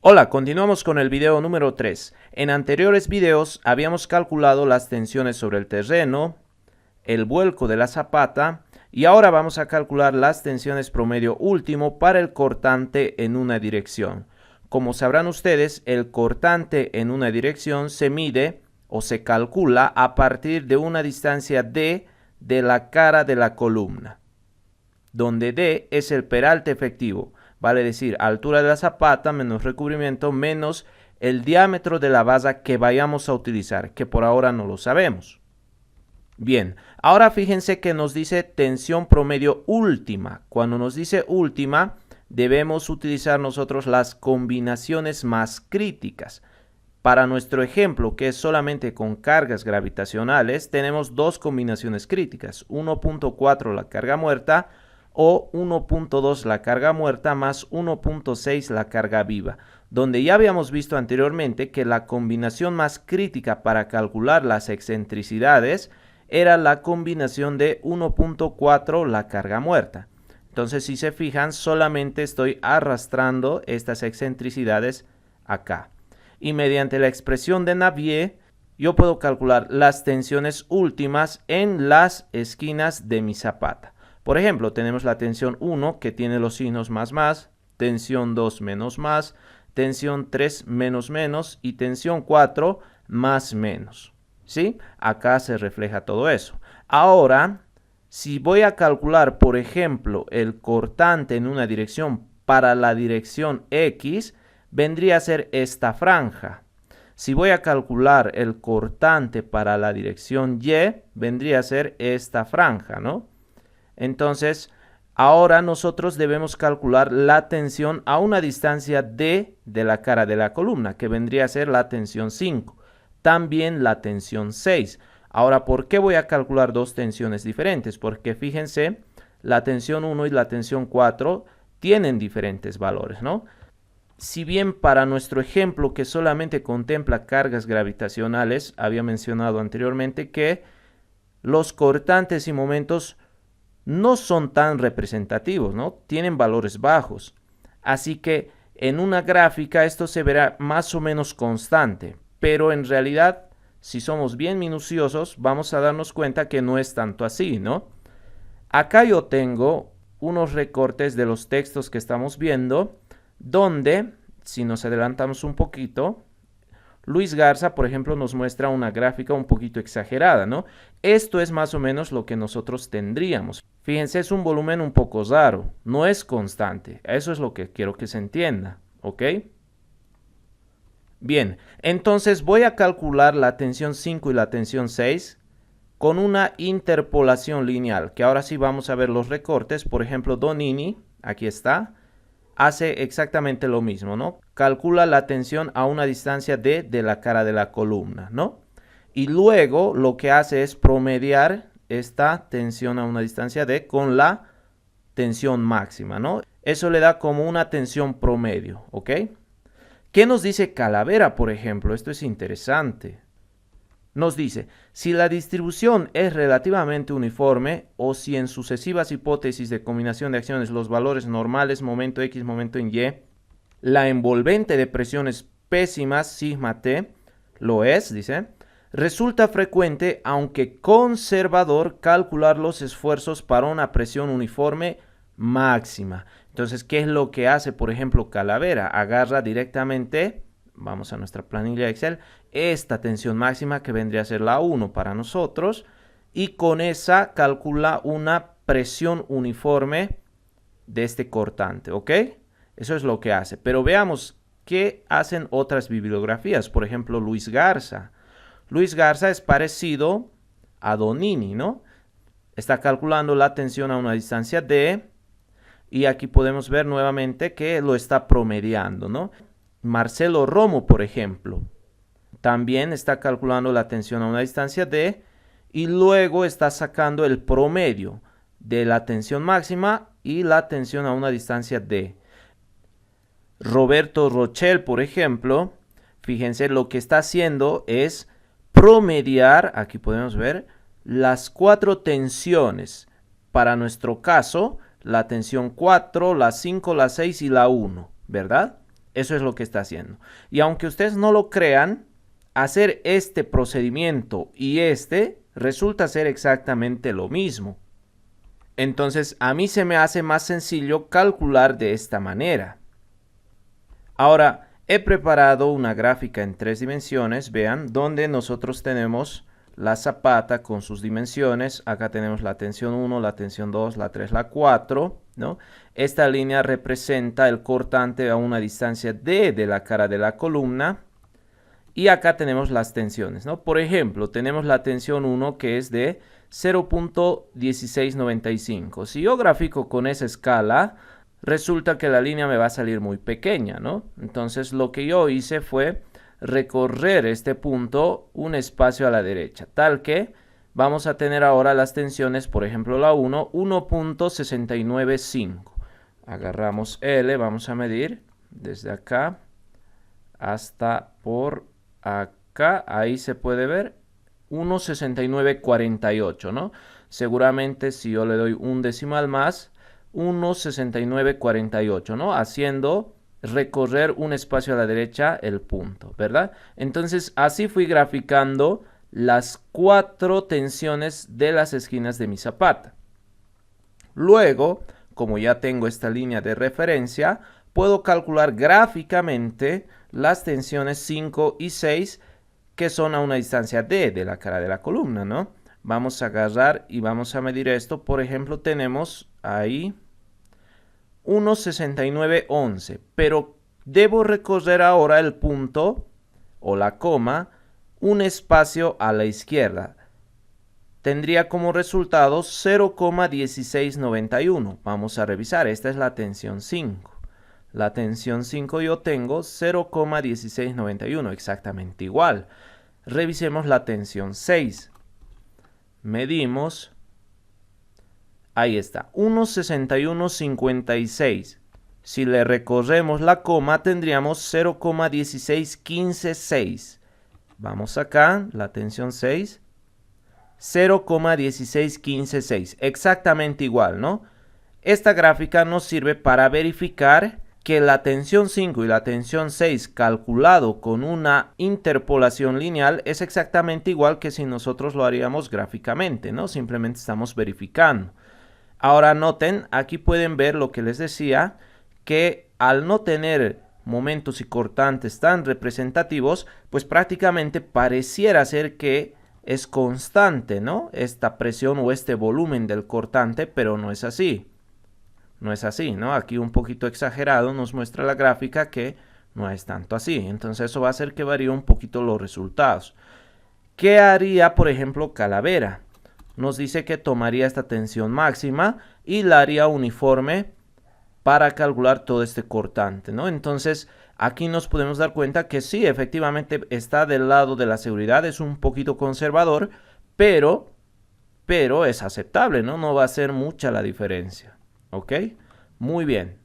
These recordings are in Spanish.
Hola, continuamos con el video número 3. En anteriores videos habíamos calculado las tensiones sobre el terreno, el vuelco de la zapata y ahora vamos a calcular las tensiones promedio último para el cortante en una dirección. Como sabrán ustedes, el cortante en una dirección se mide o se calcula a partir de una distancia D de la cara de la columna, donde D es el peralte efectivo. Vale decir, altura de la zapata menos recubrimiento menos el diámetro de la base que vayamos a utilizar, que por ahora no lo sabemos. Bien, ahora fíjense que nos dice tensión promedio última. Cuando nos dice última, debemos utilizar nosotros las combinaciones más críticas. Para nuestro ejemplo, que es solamente con cargas gravitacionales, tenemos dos combinaciones críticas, 1.4 la carga muerta, o 1.2 la carga muerta más 1.6 la carga viva, donde ya habíamos visto anteriormente que la combinación más crítica para calcular las excentricidades era la combinación de 1.4 la carga muerta. Entonces, si se fijan, solamente estoy arrastrando estas excentricidades acá. Y mediante la expresión de Navier, yo puedo calcular las tensiones últimas en las esquinas de mi zapata. Por ejemplo, tenemos la tensión 1 que tiene los signos más, tensión 2 menos, tensión 3 menos y tensión 4 más. ¿Sí? Acá se refleja todo eso. Ahora, si voy a calcular, por ejemplo, el cortante en una dirección para la dirección X, vendría a ser esta franja. Si voy a calcular el cortante para la dirección Y, vendría a ser esta franja, ¿no? Entonces, ahora nosotros debemos calcular la tensión a una distancia D de la cara de la columna, que vendría a ser la tensión 5. También la tensión 6. Ahora, ¿por qué voy a calcular dos tensiones diferentes? Porque fíjense, la tensión 1 y la tensión 4 tienen diferentes valores, ¿no? Si bien para nuestro ejemplo que solamente contempla cargas gravitacionales, había mencionado anteriormente que los cortantes y momentos no son tan representativos, ¿no? Tienen valores bajos. Así que en una gráfica esto se verá más o menos constante, pero en realidad, si somos bien minuciosos, vamos a darnos cuenta que no es tanto así, ¿no? Acá yo tengo unos recortes de los textos que estamos viendo, donde, si nos adelantamos un poquito, Luis Garza, por ejemplo, nos muestra una gráfica un poquito exagerada, ¿no? Esto es más o menos lo que nosotros tendríamos. Fíjense, es un volumen un poco raro, no es constante. Eso es lo que quiero que se entienda, ¿ok? Bien, entonces voy a calcular la tensión 5 y la tensión 6 con una interpolación lineal, que ahora sí vamos a ver los recortes. Por ejemplo, Donini, aquí está, hace exactamente lo mismo, ¿no? Calcula la tensión a una distancia D de la cara de la columna, ¿no? Y luego lo que hace es promediar esta tensión a una distancia D con la tensión máxima, ¿no? Eso le da como una tensión promedio, ¿ok? ¿Qué nos dice Calavera, por ejemplo? Esto es interesante. Nos dice, si la distribución es relativamente uniforme o si en sucesivas hipótesis de combinación de acciones los valores normales, momento X, momento en Y, la envolvente de presiones pésimas, sigma T, lo es, dice, resulta frecuente, aunque conservador, calcular los esfuerzos para una presión uniforme máxima. Entonces, ¿qué es lo que hace, por ejemplo, Calavera? Agarra directamente, vamos a nuestra planilla Excel, esta tensión máxima que vendría a ser la 1 para nosotros y con esa calcula una presión uniforme de este cortante, ¿ok? Eso es lo que hace. Pero veamos qué hacen otras bibliografías. Por ejemplo, Luis Garza. Luis Garza es parecido a Donini, ¿no? Está calculando la tensión a una distancia D y aquí podemos ver nuevamente que lo está promediando, ¿no? Marcelo Romo, por ejemplo, también está calculando la tensión a una distancia D y luego está sacando el promedio de la tensión máxima y la tensión a una distancia D. Roberto Rochel, por ejemplo, fíjense, lo que está haciendo es promediar, aquí podemos ver, las 4 tensiones. Para nuestro caso, la tensión 4, la 5, la 6 y la 1, ¿verdad? Eso es lo que está haciendo. Y aunque ustedes no lo crean, hacer este procedimiento y resulta ser exactamente lo mismo. Entonces, a mí se me hace más sencillo calcular de esta manera. Ahora, he preparado una gráfica en 3 dimensiones, vean, donde nosotros tenemos la zapata con sus dimensiones. Acá tenemos la tensión 1, la tensión 2, la 3, la 4, ¿no? Esta línea representa el cortante a una distancia D de la cara de la columna. Y acá tenemos las tensiones, ¿no? Por ejemplo, tenemos la tensión 1 que es de 0.1695. Si yo grafico con esa escala, resulta que la línea me va a salir muy pequeña, ¿no? Entonces lo que yo hice fue recorrer este punto un espacio a la derecha, tal que vamos a tener ahora las tensiones, por ejemplo la 1, 1.695. Agarramos L, vamos a medir desde acá hasta por acá, ahí se puede ver 1.6948, ¿no? Seguramente si yo le doy un decimal más, 1.6948, ¿no? Haciendo recorrer un espacio a la derecha el punto, ¿verdad? Entonces así fui graficando las 4 tensiones de las esquinas de mi zapata. Luego, como ya tengo esta línea de referencia, puedo calcular gráficamente las tensiones 5 y 6 que son a una distancia D de la cara de la columna, ¿no? Vamos a agarrar y vamos a medir esto. Por ejemplo, tenemos ahí 1.6911, pero debo recorrer ahora el punto o la coma, un espacio a la izquierda. Tendría como resultado 0.1691. Vamos a revisar, esta es la tensión 5. La tensión 5 yo tengo 0.1691, exactamente igual. Revisemos la tensión 6. Medimos. Ahí está, 1.6156. Si le recorremos la coma, tendríamos 0.16156. Vamos acá, la tensión 6. 0.16156. Exactamente igual, ¿no? Esta gráfica nos sirve para verificar que la tensión 5 y la tensión 6 calculado con una interpolación lineal es exactamente igual que si nosotros lo haríamos gráficamente, ¿no? Simplemente estamos verificando. Ahora noten, aquí pueden ver lo que les decía, que al no tener momentos y cortantes tan representativos, pues prácticamente pareciera ser que es constante, ¿no? Esta presión o este volumen del cortante, pero no es así. No es así, ¿no? Aquí un poquito exagerado nos muestra la gráfica que no es tanto así. Entonces eso va a hacer que varíe un poquito los resultados. ¿Qué haría, por ejemplo, Calavera? Nos dice que tomaría esta tensión máxima y la haría uniforme para calcular todo este cortante, ¿no? Entonces aquí nos podemos dar cuenta que sí, efectivamente está del lado de la seguridad, es un poquito conservador, pero es aceptable, ¿no? No va a ser mucha la diferencia. ¿Ok? Muy bien.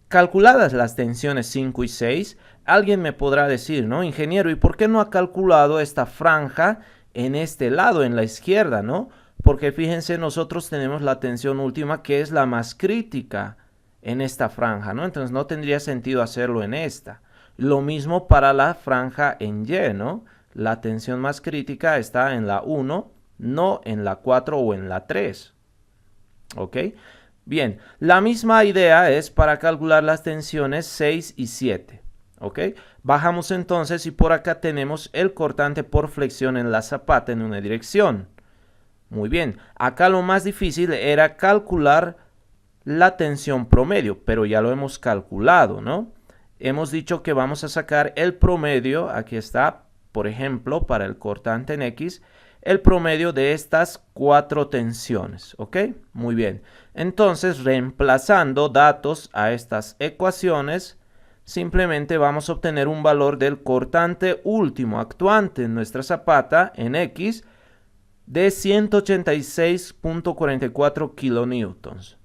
Calculadas las tensiones 5 y 6, alguien me podrá decir, ¿no? Ingeniero, ¿y por qué no ha calculado esta franja en este lado, en la izquierda, ¿no? Porque fíjense, nosotros tenemos la tensión última que es la más crítica en esta franja, ¿no? Entonces no tendría sentido hacerlo en esta. Lo mismo para la franja en Y, ¿no? La tensión más crítica está en la 1, no en la 4 o en la 3. ¿Ok? Bien, la misma idea es para calcular las tensiones 6 y 7. ¿Ok? Bajamos entonces y por acá tenemos el cortante por flexión en la zapata en una dirección. Muy bien, acá lo más difícil era calcular la tensión promedio, pero ya lo hemos calculado, ¿no? Hemos dicho que vamos a sacar el promedio, aquí está, por ejemplo, para el cortante en X, el promedio de estas 4 tensiones, ¿ok? Muy bien. Entonces, reemplazando datos a estas ecuaciones, simplemente vamos a obtener un valor del cortante último actuante en nuestra zapata en X de 186.44 kilonewtons.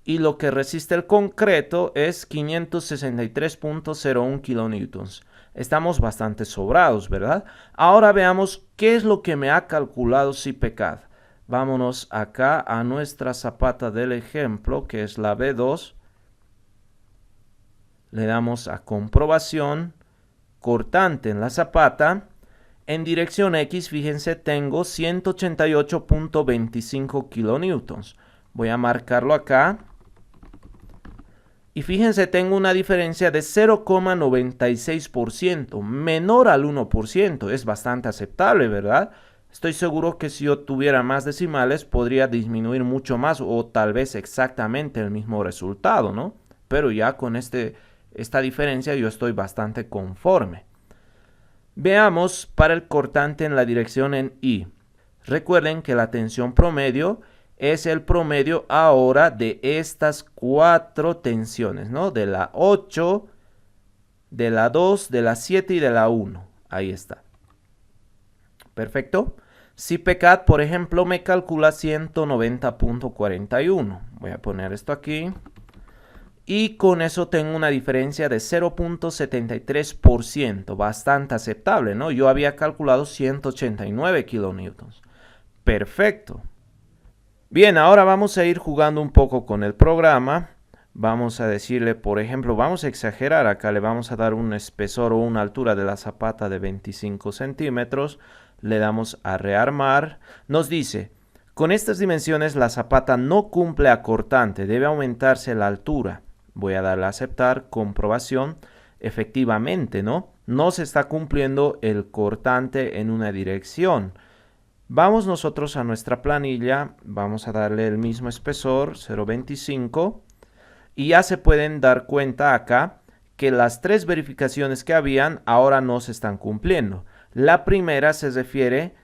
Y lo que resiste el concreto es 563.01 kilonewtons. Estamos bastante sobrados, ¿verdad? Ahora veamos qué es lo que me ha calculado CIPECAD. Vámonos acá a nuestra zapata del ejemplo, que es la B2. le damos a comprobación, cortante en la zapata. En dirección X, fíjense, tengo 188.25 kilonewtons. Voy a marcarlo acá. Y fíjense, tengo una diferencia de 0,96%, menor al 1%. Es bastante aceptable, ¿verdad? Estoy seguro que si yo tuviera más decimales, podría disminuir mucho más o tal vez exactamente el mismo resultado, ¿no? Pero ya con esta diferencia yo estoy bastante conforme. Veamos para el cortante en la dirección en Y. Recuerden que la tensión promedio es el promedio ahora de estas 4 tensiones, ¿no? De la 8, de la 2, de la 7 y de la 1. Ahí está. Perfecto. Si PECAT, por ejemplo, me calcula 190.41. Voy a poner esto aquí. Y con eso tengo una diferencia de 0.73%, bastante aceptable, ¿no? Yo había calculado 189 kilonewtons. Perfecto. Bien, ahora vamos a ir jugando un poco con el programa. Vamos a decirle, por ejemplo, vamos a exagerar acá, le vamos a dar un espesor o una altura de la zapata de 25 centímetros. Le damos a rearmar. Nos dice, con estas dimensiones la zapata no cumple a cortante, debe aumentarse la altura. Voy a darle a aceptar, comprobación. Efectivamente, ¿no? No se está cumpliendo el cortante en una dirección. Vamos nosotros a nuestra planilla, vamos a darle el mismo espesor, 0.25. Y ya se pueden dar cuenta acá que las 3 verificaciones que habían ahora no se están cumpliendo. La primera se refiere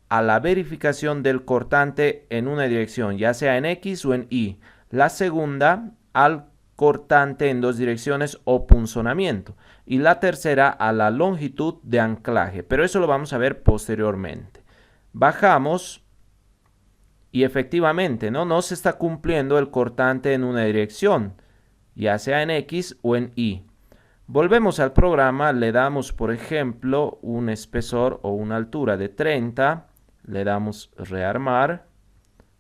a la verificación del cortante en una dirección, ya sea en X o en Y. La segunda al cortante en 2 direcciones o punzonamiento. Y la tercera a la longitud de anclaje. Pero eso lo vamos a ver posteriormente. Bajamos y efectivamente no se está cumpliendo el cortante en una dirección, ya sea en X o en Y. Volvemos al programa, le damos por ejemplo un espesor o una altura de 30, le damos rearmar,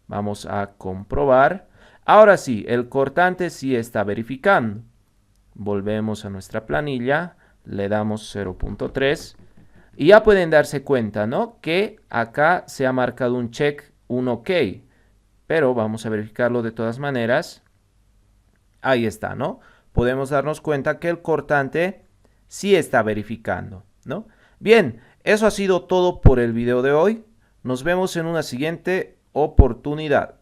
vamos a comprobar. Ahora sí, el cortante sí está verificando. Volvemos a nuestra planilla, le damos 0.3 y ya pueden darse cuenta, ¿no? Que acá se ha marcado un check, un OK, pero vamos a verificarlo de todas maneras. Ahí está, ¿no? Podemos darnos cuenta que el cortante sí está verificando, ¿no? Bien, eso ha sido todo por el video de hoy. Nos vemos en una siguiente oportunidad.